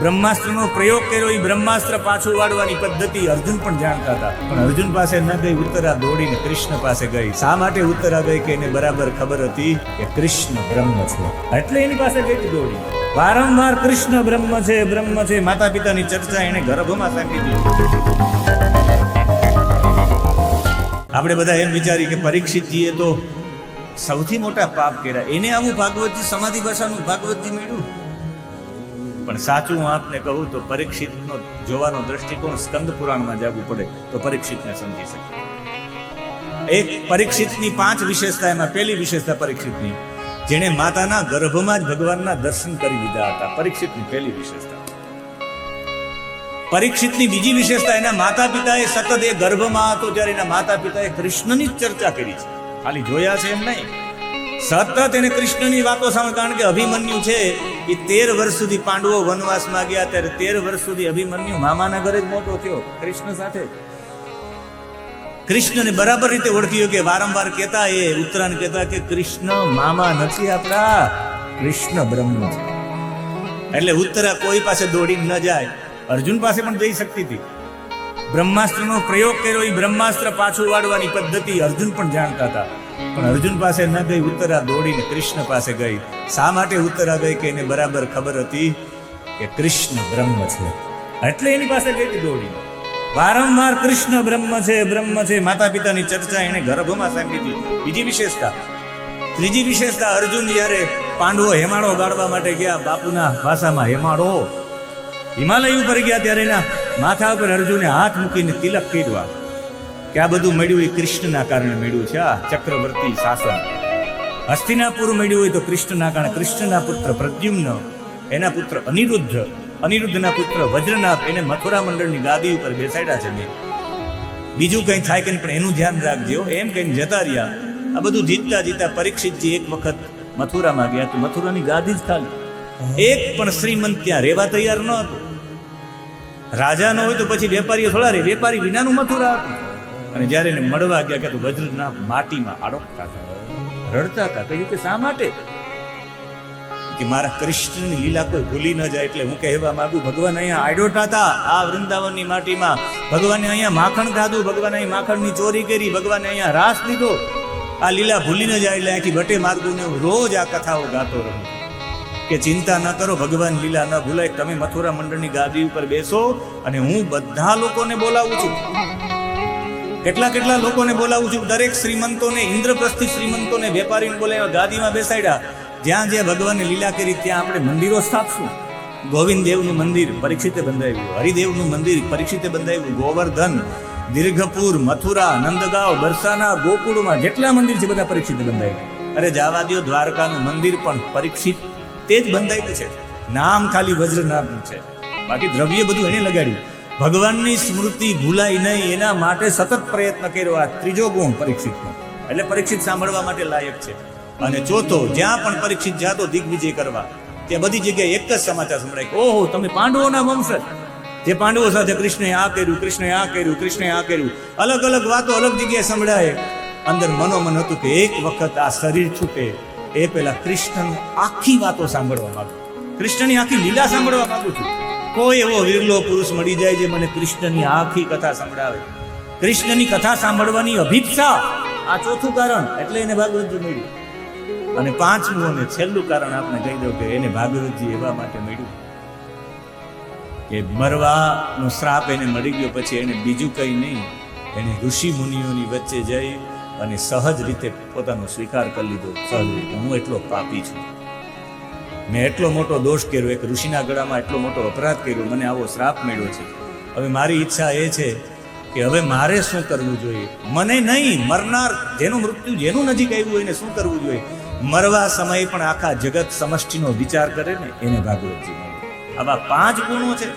બ્રહ્માસ્ત્રનો પ્રયોગ કર્યો, એ બ્રહ્માસ્ત્ર પાછું વાળવાની પદ્ધતિ અર્જુન પણ જાણતા હતા, પણ અર્જુન પાસે ન ગઈ, ઉત્તરા દોડીને કૃષ્ણ પાસે ગઈ. શા માટે ઉત્તરા ગઈ? કે એને બરાબર ખબર હતી કે કૃષ્ણ બ્રહ્મ છે, એટલે એની પાસે ગઈ દોડી. વારંવાર કૃષ્ણ બ્રહ્મ છે, બ્રહ્મ છે, માતા પિતાની ચર્ચા એને ગર્ભમાં સાંભળી. આપણે બધા એમ વિચારી કે પરીક્ષિતજીએ તો સૌથી મોટા પાપ કર્યા, એને આવું ભાગવતજી સમાધિ ભાષાનું ભાગવતજી મળ્યું. પણ સાચું હું આપને કહું તો પરીક્ષિતનો જોવાનો દ્રષ્ટિકોણ સ્કંદ પુરાણમાં જવું પડે તો પરીક્ષિતને સમજી શકે. એક પરીક્ષિતની 5 વિશેષતા, એમાં પહેલી વિશેષતા પરીક્ષિતની, જેણે માતાના ગર્ભમાં જ ભગવાનના દર્શન કરી લીધા હતા. પરીક્ષિતની પહેલી વિશેષતા. પરીક્ષિતની બીજી વિશેષતા, એના માતા પિતાએ સતત એ ગર્ભમાં હતો ત્યારે એના માતા પિતાએ કૃષ્ણની જ ચર્ચા કરી છે, ખાલી જોયા છે એમ નહીં, સતત એને કૃષ્ણની વાતો સાંભળ. કારણ કે અભિમન્યુ છે એ 13 વર્ષ સુધી પાંડવો વનવાસમાં ગયા, ત્યારે 13 વર્ષ સુધી અભિમન્યુ મામાના ઘરે જ મોટો થયો કૃષ્ણ સાથે. કૃષ્ણને બરાબર રીતે ઓળખ્યો કે વારંવાર કહેતા, એ ઉત્તરાયણ કહેતા કે કૃષ્ણ મામા નથી આપણા, કૃષ્ણ બ્રહ્મ છે. એટલે ઉત્તરા કોઈ પાસે દોડીને ન જાય, અર્જુન પાસે પણ જઈ શકતી હતી. બ્રહ્માસ્ત્રનો પ્રયોગ કર્યો, એ બ્રહ્માસ્ત્ર પાછું વાળવાની પદ્ધતિ અર્જુન પણ જાણતા હતા, પણ અર્જુન પાસે ન ગઈ, ઉત્તરા દોડીને કૃષ્ણ પાસે ગઈ. શા માટે ઉત્તરા ગઈ? કે એને બરાબર ખબર હતી કે કૃષ્ણ બ્રહ્મ છે, એટલે એની પાસે ગઈ દોડીને. વારંવાર કૃષ્ણ બ્રહ્મ છે, બ્રહ્મ છે, માતા પિતાની ચર્ચા એને ગર્ભમાં સાંભળી. બીજી વિશેષતા, ત્રીજી વિશેષતા, અર્જુન જ્યારે પાંડવો હેમાળો ગાળવા માટે ગયા, બાપુના ભાષામાં હેમાળો, હિમાલય ઉપર ગયા, ત્યારે એના માથા ઉપર અર્જુને હાથ મૂકીને તિલક કર્યા કે આ બધું મળ્યું એ કૃષ્ણના કારણે મળ્યું છે. આ ચક્રવર્તી શાસન હસ્તિનાપુર મળ્યું હોય તો કૃષ્ણના કારણે. કૃષ્ણના પુત્ર પ્રદ્યુમ્ન, એના પુત્ર અનિરુદ્ધ, અનિરુદ્ધના પુત્ર વજ્રનાથ, એને મથુરા મંડળની ગાદી ઉપર બેસાડ્યા છે. બીજું કંઈ થાય કે પણ એનું ધ્યાન રાખજો, એમ કહીને જતા રહ્યા. આ બધું જીતતા જીતતા પરીક્ષિતજી એક વખત મથુરામાં ગયા તો મથુરાની ગાદી જ ખાલી, એક પણ શ્રીમંત ત્યાં રહેવા તૈયાર ન હતું. રાજા ન હોય તો પછી વેપારીઓ થોડા રહે, વેપારી વિનાનું મથુરા હતું. અને જ્યારે એને મળવા ગયા કે વજ્રના માટીમાં આડોકતા હતા, રડતા હતા. કહ્યું કે શા માટે? કે મારા કૃષ્ણની લીલા કોઈ ભૂલી ન જાય, એટલે હું કહેવા માંગુ, ભગવાન અહીંયા આડોટા હતા આ વૃંદાવનની માટીમાં, ભગવાને અહીંયા માખણ ખાધું, ભગવાને અહીં માખણની ચોરી કરી, ભગવાને અહીંયા રાસ લીધો, આ લીલા ભૂલી ન જાય, એટલે અહીંથી બટે માર્ગું ને રોજ આ કથાઓ ગાતો રહું કે ચિંતા ન કરો, ભગવાન લીલા ન ભૂલાય. તમે મથુરા મંડળની ગાદી ઉપર બેસો અને હું બધા લોકોને બોલાવું છું. કેટલા લોકોને બોલાવું છું, દરેક શ્રીમંતોને, ઇન્દ્રપ્રસ્થિત શ્રીમંતોને, વેપારીને બોલાવ્યા, ગાદીમાં બેસાડ્યા. જ્યાં જ્યાં ભગવાનને લીલા કરી ત્યાં આપણે મંદિરો સ્થાપશું. ગોવિંદ દેવનું મંદિર પરીક્ષિતે બંધાવ્યું, હરિદેવનું મંદિર પરીક્ષિતે બંધાવ્યું, ગોવર્ધન, દીર્ઘપુર, મથુરા, નંદગાંવ, બરસાના, ગોકુળમાં જેટલા મંદિર છે બધા પરીક્ષિતે બંધાવ્યા. અરે જવા દો, દ્વારકાનું મંદિર પણ પરીક્ષિત તે જ બંધાયું છે, નામ ખાલી વજ્રનાથનું છે, બાકી દ્રવ્ય બધું એને લગાડ્યું. ભગવાનની સ્મૃતિ ભૂલાય નહીં એના માટે સતત પ્રયત્ન કર્યો. આ ત્રીજો ગુણ પરીક્ષિતનો, એટલે પરીક્ષિત સાંભળવા માટે લાયક છે. અને ચોથો, જ્યાં પણ પરીક્ષિત જાતો દિગ્વિજય કરવા, ત્યાં બધી જગ્યાએ એક જ સમાચાર સંભળાય, ઓહો તમે પાંડવોના વંશજ. જે પાંડવો સાથે કૃષ્ણે આ કર્યું, કૃષ્ણે આ કર્યું, કૃષ્ણે આ કર્યું, અલગ અલગ વાતો અલગ જગ્યાએ સંભળાય. અંદર મનોમન હતું કે એક વખત આ શરીર છૂટે એ પેલા કૃષ્ણની આખી વાતો સાંભળવા માંગુ, કૃષ્ણની આખી લીલા સાંભળવા માંગુ છું. કોઈ એવો વિરલો પુરુષ મળી જાય જે મને કૃષ્ણની આખી કથા સંભળાવે. કૃષ્ણની કથા સાંભળવાની અભિપ્સા, આ ચોથું કારણ, એટલે એને ભાગવતજી મળ્યું. અને પાંચમું અને છેલ્લું કારણ આપણે કહી દઉં કે એને ભાગવતજી એવા માટે મળ્યું કે મરવાનો શ્રાપ એને મળી ગયો પછી એને બીજું કંઈ નહીં, એને ઋષિ મુનિઓની વચ્ચે જઈ અને સહજ રીતે પોતાનો સ્વીકાર કરી લીધો. સહજ રીતે હું એટલો પાપી છું, મેં એટલો મોટો દોષ કર્યો, એક ઋષિના ગળામાં એટલો મોટો અપરાધ કર્યો, મને આવો શ્રાપ મળ્યો છે. હવે મારી ઈચ્છા એ છે કે હવે મારે શું કરવું જોઈએ? મને નહીં, મરનાર, જેનું મૃત્યુ જેનું નજીક આવ્યું હોય એને શું કરવું જોઈએ? મરવા સમયે પણ આખા જગત સમષ્ટિનો વિચાર કરે ને એને ભાગવતજી મળે. આવા 5 ગુણો છે.